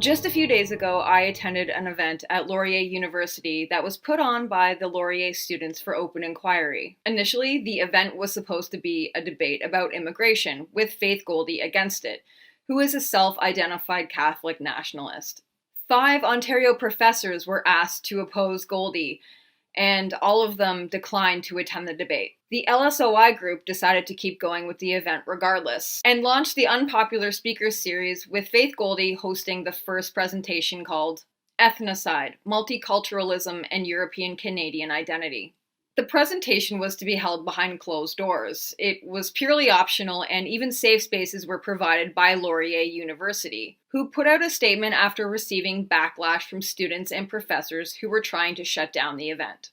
Just a few days ago, I attended an event at Laurier University that was put on by the Laurier Students for Open Inquiry. Initially, the event was supposed to be a debate about immigration, with Faith Goldy against it, who is a self-identified Catholic nationalist. 5 Ontario professors were asked to oppose Goldy, and all of them declined to attend the debate. The LSOI group decided to keep going with the event regardless, and launched the Unpopular Speakers series with Faith Goldy hosting the first presentation called Ethnocide, Multiculturalism and European Canadian Identity. The presentation was to be held behind closed doors. It was purely optional, and even safe spaces were provided by Laurier University, who put out a statement after receiving backlash from students and professors who were trying to shut down the event.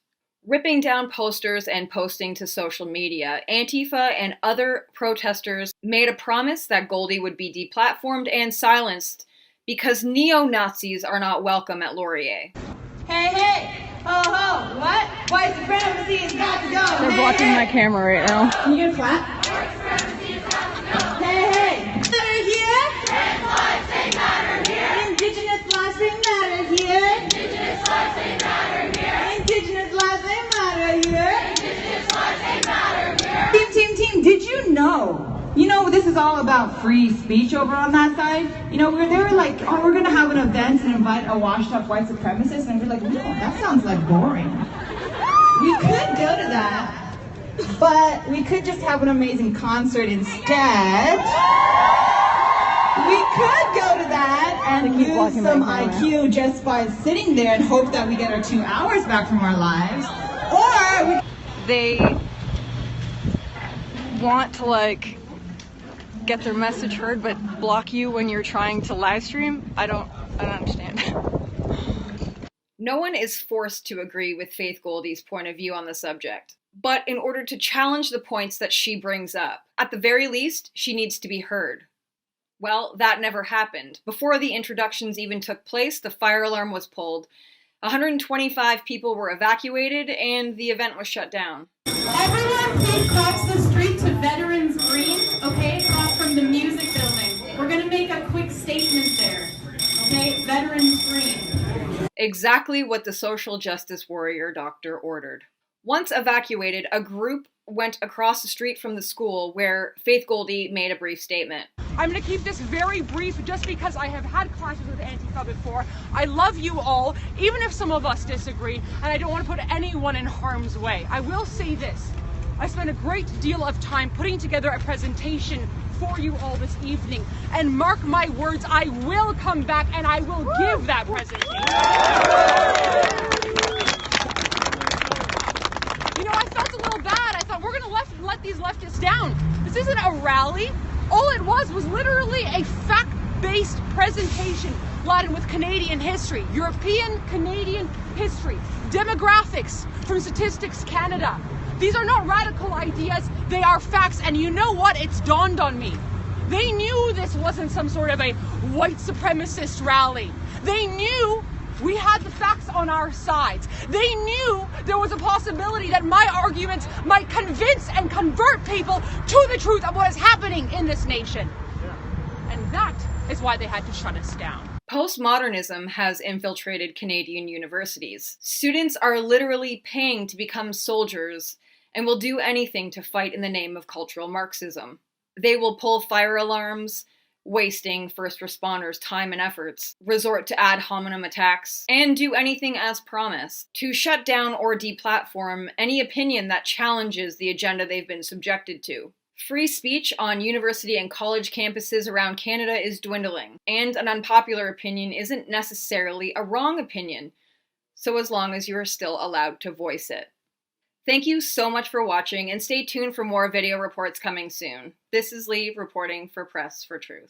Ripping down posters and posting to social media, Antifa and other protesters made a promise that Goldy would be deplatformed and silenced because neo-Nazis are not welcome at Laurier. Hey, hey! Ho, ho! What? White supremacy has got to go! They're blocking my camera right now. Can you get a clap? Hey, hey! Matter here! Trans lives, they matter here! Indigenous lives, they matter here! Indigenous lives, they matter here! Indigenous lives, they matter here! Indigenous lives, they matter here! Team, did you know? You know, this is all about free speech over on that side. You know, they were like, oh, we're going to have an event and invite a washed-up white supremacist. And we're like, no, that sounds like boring. We could go to that, but we could just have an amazing concert instead. We could go to that and lose some IQ just by sitting there and hope that we get our 2 hours back from our lives. Or they want to, like, get their message heard but block you when you're trying to live stream. I don't understand. No one is forced to agree with Faith Goldy's point of view on the subject, but in order to challenge the points that she brings up, at the very least, she needs to be heard. Well, that never happened. Before the introductions even took place, the fire alarm was pulled, 125 people were evacuated, and the event was shut down. Everyone please cross the street to Veterans Green, okay? Across from the music building. We're gonna make a quick statement there, okay? Veterans Green. Exactly what the social justice warrior doctor ordered. Once evacuated, a group went across the street from the school where Faith Goldy made a brief statement. I'm going to keep this very brief just because I have had clashes with Antifa before. I love you all, even if some of us disagree, and I don't want to put anyone in harm's way. I will say this. I spent a great deal of time putting together a presentation for you all this evening, and mark my words, I will come back and I will give that presentation. You know, I felt a little bad. I thought, we're going to let these leftists down. This isn't a rally. All it was literally a fact-based presentation laden with Canadian history, European Canadian history, demographics from Statistics Canada. These are not radical ideas, they are facts, and you know what? It's dawned on me. They knew this wasn't some sort of a white supremacist rally. They knew we had the facts on our sides. They knew there was a possibility that my arguments might convince and convert people to the truth of what is happening in this nation. And that is why they had to shut us down. Postmodernism has infiltrated Canadian universities. Students are literally paying to become soldiers and will do anything to fight in the name of cultural Marxism. They will pull fire alarms, wasting first responders' time and efforts, resort to ad hominem attacks, and do anything as promised to shut down or deplatform any opinion that challenges the agenda they've been subjected to. Free speech on university and college campuses around Canada is dwindling, and an unpopular opinion isn't necessarily a wrong opinion, so as long as you are still allowed to voice it. Thank you so much for watching, and stay tuned for more video reports coming soon. This is Leigh reporting for Press for Truth.